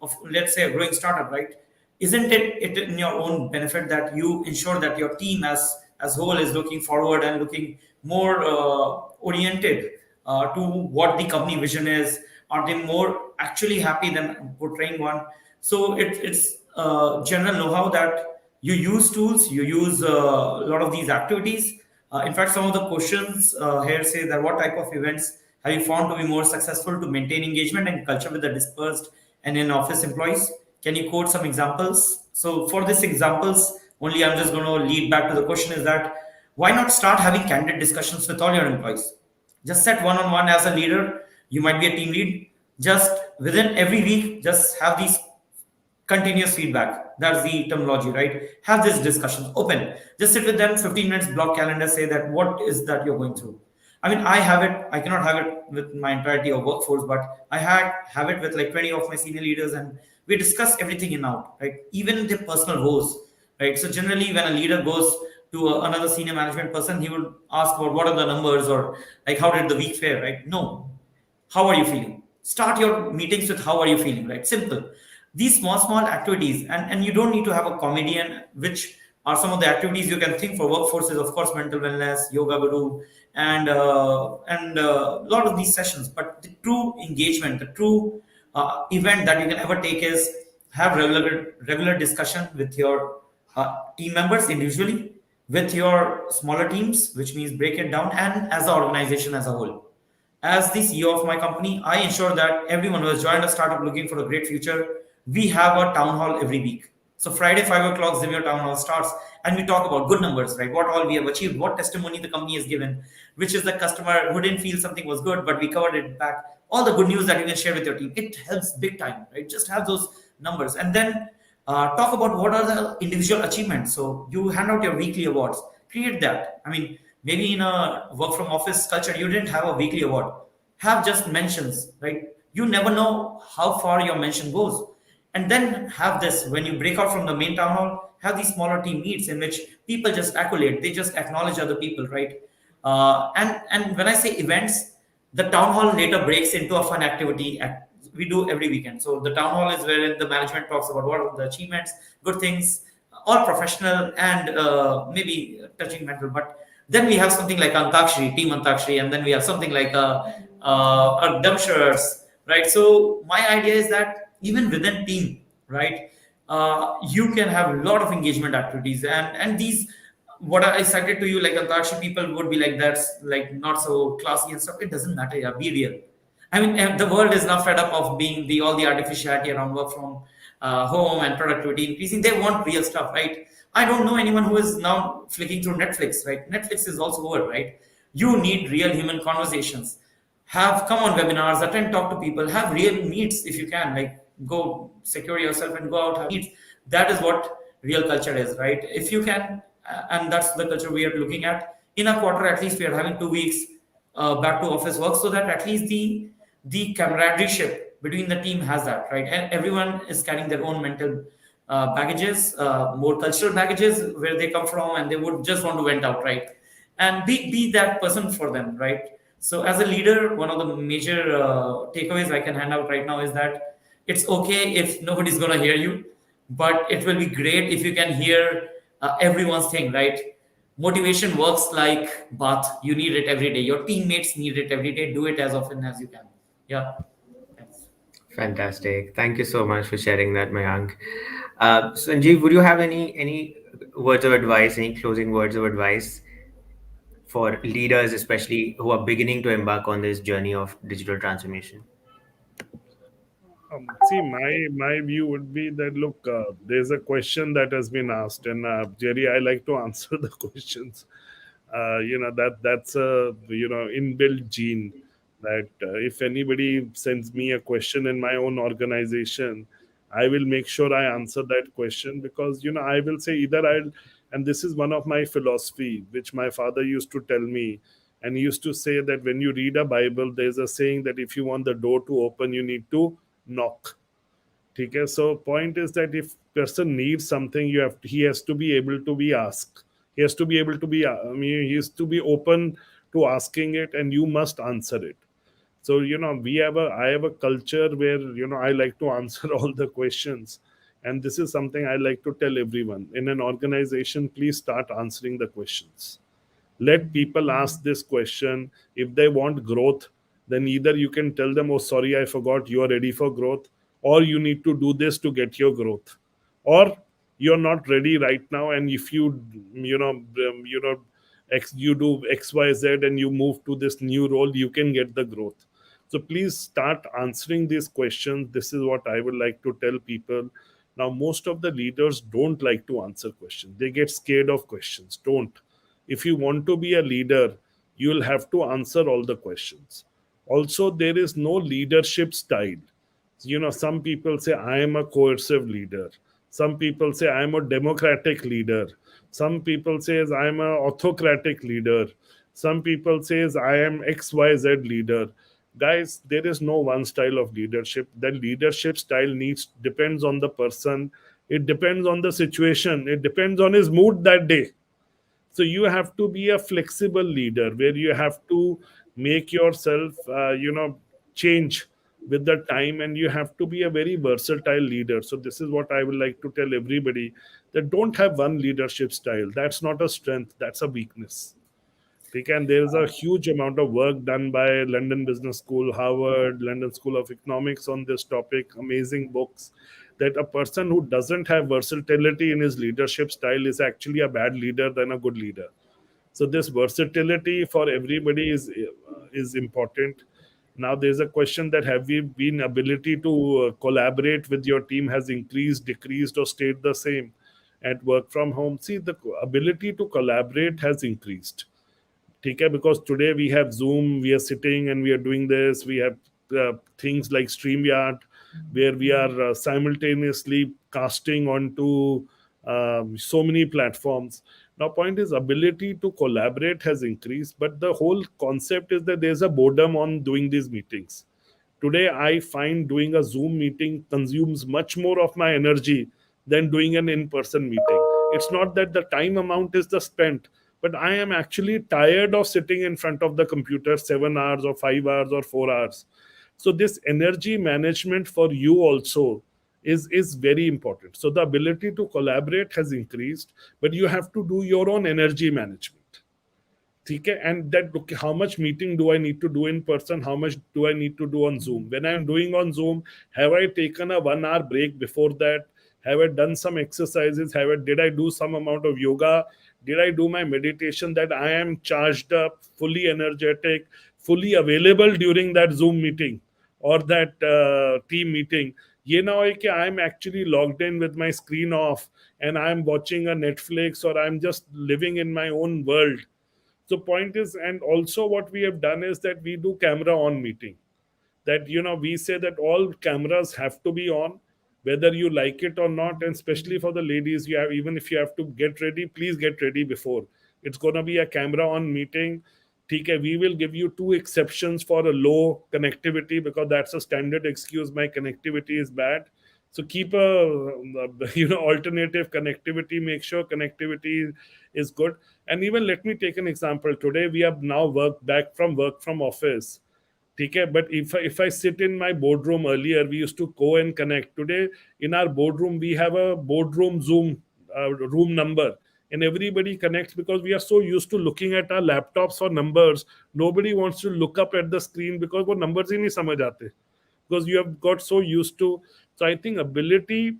C: of let's say a growing startup, right? Isn't it in your own benefit that you ensure that your team as whole is looking forward and looking more oriented to what the company vision is? Are they more actually happy than portraying one? So it's general know-how that you use tools, you use a lot of these activities. In fact, some of the questions here say that what type of events have you found to be more successful to maintain engagement and culture with the dispersed and in-office employees? Can you quote some examples? So for these examples, only I'm just going to lead back to the question is that why not start having candid discussions with all your employees? Just set one-on-one as a leader. You might be a team lead. Just within every week, just have these continuous feedback. That's the terminology, right? Have these discussions open. Just sit with them, 15 minutes, block calendar, say that what is that you're going through. I mean, I have it. I cannot have it with my entirety of workforce, but I have it with like 20 of my senior leaders, and we discuss everything in out, right? Even their personal woes, right? So generally, when a leader goes to another senior management person, he would ask about what are the numbers, or like how did the week fare, right? No, how are you feeling? Start your meetings with how are you feeling, right? Simple. These small activities, and you don't need to have a comedian, which are some of the activities you can think for workforces, of course, mental wellness, yoga guru, and a lot of these sessions. But the true engagement, the true event that you can ever take is have regular discussion with your team members individually, with your smaller teams, which means break it down, and as an organization as a whole. As the CEO of my company, I ensure that everyone who has joined a startup looking for a great future, we have a town hall every week. So Friday, 5 o'clock, Zimmer Town Hall starts, and we talk about good numbers, right? What all we have achieved, what testimony the company has given, which is the customer who didn't feel something was good, but we covered it back. All the good news that you can share with your team, it helps big time, right? Just have those numbers, and then talk about what are the individual achievements. So you hand out your weekly awards, create that. I mean, maybe in a work from office culture, you didn't have a weekly award. Have just mentions, right? You never know how far your mention goes. And then have this when you break out from the main town hall, have these smaller team meets in which people just accolade, they just acknowledge other people, right? And when I say events, the town hall later breaks into a fun activity we do every weekend. So the town hall is wherein the management talks about what are the achievements, good things, all professional and maybe touching mental. But then we have something like Antakshri, Team Antakshri, and then we have something like a Dumpsters, right? So my idea is that even within team, right, you can have a lot of engagement activities, and these what I cited to you, like Antakshi, people would be like, that's like not so classy and stuff. It doesn't matter, yeah, be real. I mean, the world is now fed up of being the all the artificiality around work from home and productivity increasing. They want real stuff, right? I don't know anyone who is now flicking through Netflix, right? Netflix is also over, right? You need real human conversations. Have come on webinars, attend, talk to people, have real meets if you can. Like go secure yourself and go out have meets. That is what real culture is, right? If you can, and that's the culture we are looking at. In a quarter, at least we are having 2 weeks back to office work, so that at least the camaraderie between the team has that, right? And everyone is carrying their own mental baggages, more cultural baggages where they come from, and they would just want to vent out, right? And be that person for them, right? So as a leader, one of the major takeaways I can hand out right now is that it's okay if nobody's going to hear you, but it will be great if you can hear everyone's thing, right? Motivation works like bath. You need it every day. Your teammates need it every day. Do it as often as you can. Yeah. Thanks.
A: Fantastic. Thank you so much for sharing that, Mayank. Sanjeev, would you have any words of advice, any closing words of advice for leaders, especially who are beginning to embark on this journey of digital transformation?
B: See, my view would be that look, there's a question that has been asked, and Jerry, I like to answer the questions. That's a inbuilt gene that if anybody sends me a question in my own organization, I will make sure I answer that question, because I will say either I'll, and this is one of my philosophy which my father used to tell me, and he used to say that when you read a Bible, there's a saying that if you want the door to open, you need to knock. Okay, so point is that if person needs something, he has to be able to be asked. He has to be able to be. I mean, he has to be open to asking it, and you must answer it. So I have a culture where I like to answer all the questions, and this is something I like to tell everyone in an organization. Please start answering the questions. Let people ask this question. If they want growth, then either you can tell them, oh sorry, I forgot, you are ready for growth, or you need to do this to get your growth, or you're not ready right now, and if you do XYZ and you move to this new role, you can get the growth. So please start answering these questions. This is what I would like to tell people. Now most of the leaders don't like to answer questions. They get scared of questions. Don't. If you want to be a leader, you'll have to answer all the questions. Also, there is no leadership style. Some people say I am a coercive leader. Some people say I am a democratic leader. Some people says I am a autocratic leader. Some people says I am XYZ leader. Guys, there is no one style of leadership. The leadership style needs depends on the person. It depends on the situation. It depends on his mood that day. So you have to be a flexible leader where you have to make yourself change with the time, and you have to be a very versatile leader. So this is what I would like to tell everybody, that don't have one leadership style. That's not a strength, that's a weakness. Okay, and there is a huge amount of work done by London Business School, Harvard, London School of Economics on this topic, amazing books, that a person who doesn't have versatility in his leadership style is actually a bad leader than a good leader. So this versatility for everybody is important. Now there's a question that have we been ability to collaborate with your team has increased, decreased, or stayed the same at work from home? See, the ability to collaborate has increased. ठीक है, because today we have Zoom, we are sitting and we are doing this. We have things like StreamYard, where we are simultaneously casting onto so many platforms. Now, point is, ability to collaborate has increased, but the whole concept is that there's a boredom on doing these meetings. Today, I find doing a Zoom meeting consumes much more of my energy than doing an in person meeting. It's not that the time amount is the spent, but I am actually tired of sitting in front of the computer 7 hours or 5 hours or 4 hours. So, this energy management for you also is very important. So, the ability to collaborate has increased, but you have to do your own energy management. Okay, and that okay, how much meeting do I need to do in person, how much do I need to do on Zoom? When I'm doing on Zoom, have I taken a 1 hour break before that? Have I done some exercises? Did I do some amount of yoga? Did I do my meditation, that I am charged up, fully energetic, fully available during that Zoom meeting or that team meeting? ये ना हो कि I'm actually logged in with my screen off and I'm watching a Netflix, or I'm just living in my own world. So point is, and also what we have done is that we do camera on meeting. That we say that all cameras have to be on, whether you like it or not, and especially for the ladies, you have, even if you have to get ready, please get ready before. It's gonna be a camera on meeting. Okay, we will give you two exceptions for a low connectivity, because that's a standard excuse. My connectivity is bad. So keep a alternative connectivity. Make sure connectivity is good. And even let me take an example. Today we have now work from office. Okay, but if I sit in my boardroom, earlier we used to go and connect. Today in our boardroom we have a boardroom Zoom room number, and everybody connects because we are so used to looking at our laptops for numbers. Nobody wants to look up at the screen because वो numbers ही नहीं समझ आते, because you have got so used to. So I think ability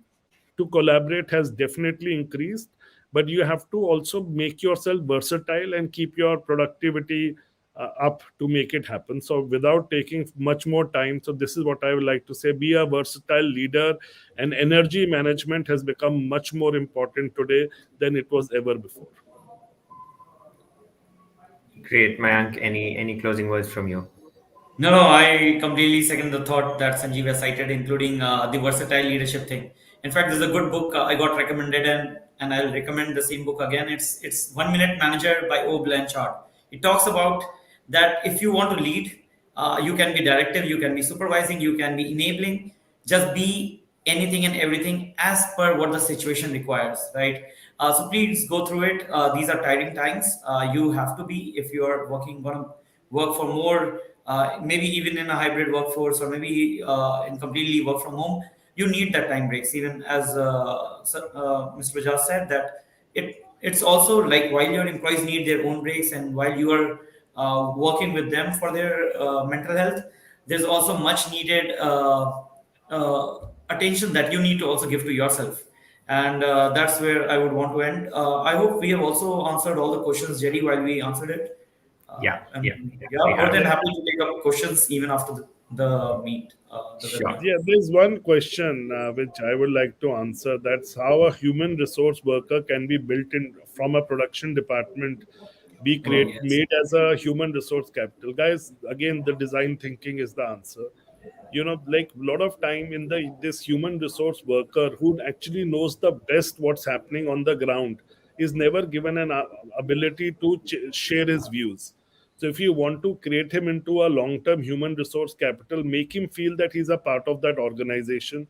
B: to collaborate has definitely increased, but you have to also make yourself versatile and keep your productivity up to make it happen. So without taking much more time, so this is what I would like to say: be a versatile leader, and energy management has become much more important today than it was ever before.
A: Great, Mayank. Any closing words from you?
C: No, no, I completely second the thought that Sanjeev has cited, including the versatile leadership thing. In fact, there's a good book I got recommended, and I'll recommend the same book again. It's 1 Minute Manager by O. Blanchard. It talks about that if you want to lead, you can be directive, you can be supervising, you can be enabling. Just be anything and everything as per what the situation requires, right? So please go through it. These are tiring times. You have to be, if you are going to work for more, maybe even in a hybrid workforce, or maybe in completely work from home, you need that time breaks. Even as Mr. Bajaj said, that it's also like, while your employees need their own breaks, and while you are working with them for their mental health, there's also much needed attention that you need to also give to yourself. And that's where I would want to end. I hope we have also answered all the questions, Jerry, while we answered it.
A: Yeah, yeah,
C: And
A: yeah.
C: yeah,
A: We
C: more
A: have.
C: than happy to take up questions even after the meet, the
A: Sure.
C: webinar.
B: Yeah, there's one question which I would like to answer. That's how a human resource worker can be built in from a production department, be
C: Oh,
B: create
C: yes.
B: made as a human resource capital. Guys, again, the design thinking is the answer. Like a lot of time in the this human resource worker who actually knows the best what's happening on the ground is never given an ability to share his views. So if you want to create him into a long-term human resource capital, make him feel that he's a part of that organization.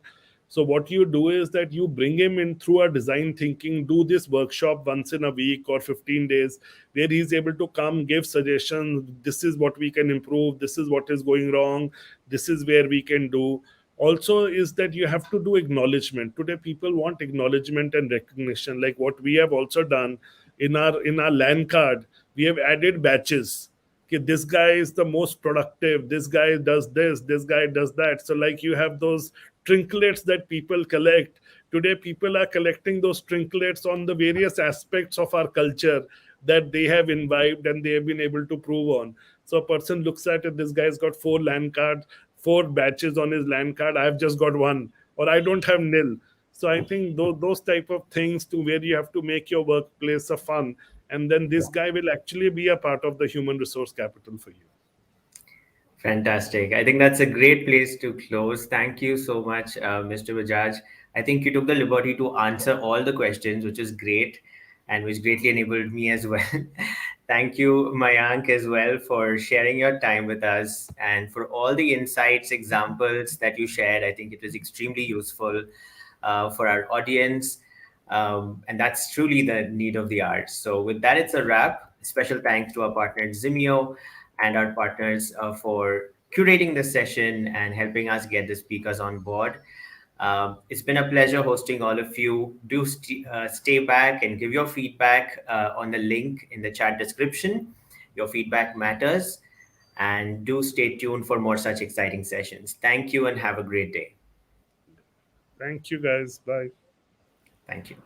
B: So what you do is that you bring him in through a design thinking, do this workshop once in a week or 15 days, where he's able to come, give suggestions. This is what we can improve. This is what is going wrong. This is where we can do. Also, is that you have to do acknowledgement. Today, people want acknowledgement and recognition. Like what we have also done in our LAN card, we have added batches. Okay, this guy is the most productive, this guy does this guy does that. So like you have those trinkets that people collect. Today people are collecting those trinkets on the various aspects of our culture, that they have imbibed and they have been able to prove on. So a person looks at it, this guy's got four land cards, four batches on his land card. I've just got one, or I don't have nil. So I think those type of things to where you have to make your workplace a fun, and then this guy will actually be a part of the human resource capital for you.
A: Fantastic. I think that's a great place to close. Thank you so much, Mr. Bajaj. I think you took the liberty to answer all the questions, which is great and which greatly enabled me as well. Thank you, Mayank, as well, for sharing your time with us and for all the insights, examples that you shared. I think it was extremely useful for our audience. And that's truly the need of the hour. So, with that, it's a wrap. Special thanks to our partner, Zimeo, and our partners for curating this session and helping us get the speakers on board. It's been a pleasure hosting all of you. Do stay back and give your feedback on the link in the chat description. Your feedback matters. And do stay tuned for more such exciting sessions. Thank you and have a great day.
B: Thank you, guys. Bye.
A: Thank you.